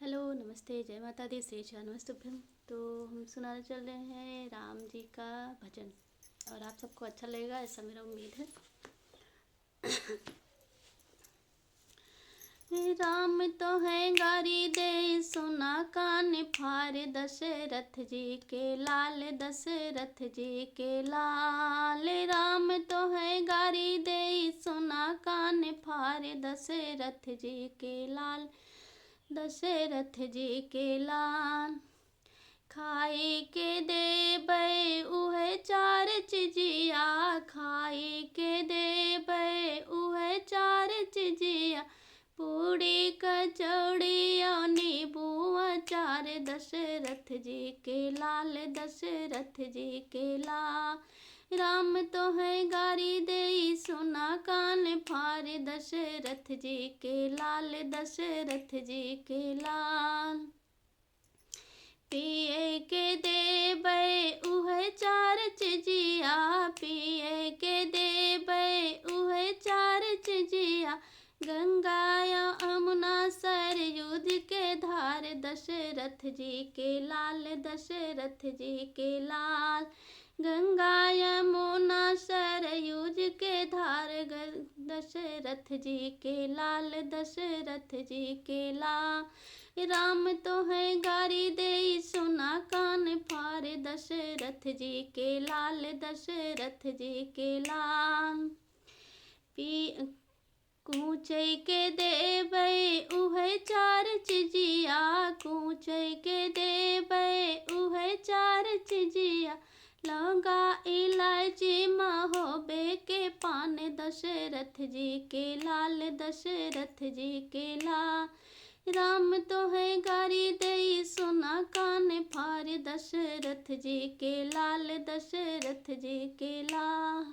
Hello, नमस्ते, जय माता दी, श्री नमस्तुभ्यम। तो हम सुनाने चल रहे हैं राम जी का भजन और आप सबको अच्छा लगेगा ऐसा मेरा उम्मीद है। राम तो है गारी दे सुना कान फार, दशरथ जी के लाल, दशरथ जी के लाल। राम तो है गारी दे सुना कान फार, दशरथ जी के लाल, दशरथ जी के लाल। खाई के देबै उहे चार चिजिया, खाई के देबै उहे चार चिजिया, पूड़ी कचौड़ी और नींबू अचार, दशरथ जी के लाल, दशरथ जी के लाल। राम तो है गारी दे सुना कान फार, दशरथ जी के लाल, दशरथ जी के लाल। पिए के देबै उहे चार चिजिया, पिए के देबै उहे चार चिजिया, गंगा या यमुना सरयुज के धार, दशरथ जी के लाल, दशरथ जी के लाल। गंगा यमुना सरयुज के धार, दशरथ जी के लाल, दशरथ जी के लाल। राम तो है गारी दे सुना कान फार, दशरथ जी के लाल, दशरथ जी के लाल। कूचै के देबै उहे चार चिजिया, कूचै के देबै उहे चार चिजिया, लौंगा इलायची महोबे के पान, दशरथ जी के लाल, दशरथ जी के लाल। राम तो है गारी दे सुना कान फार, दशरथ जी के लाल, दशरथ जी के लाल।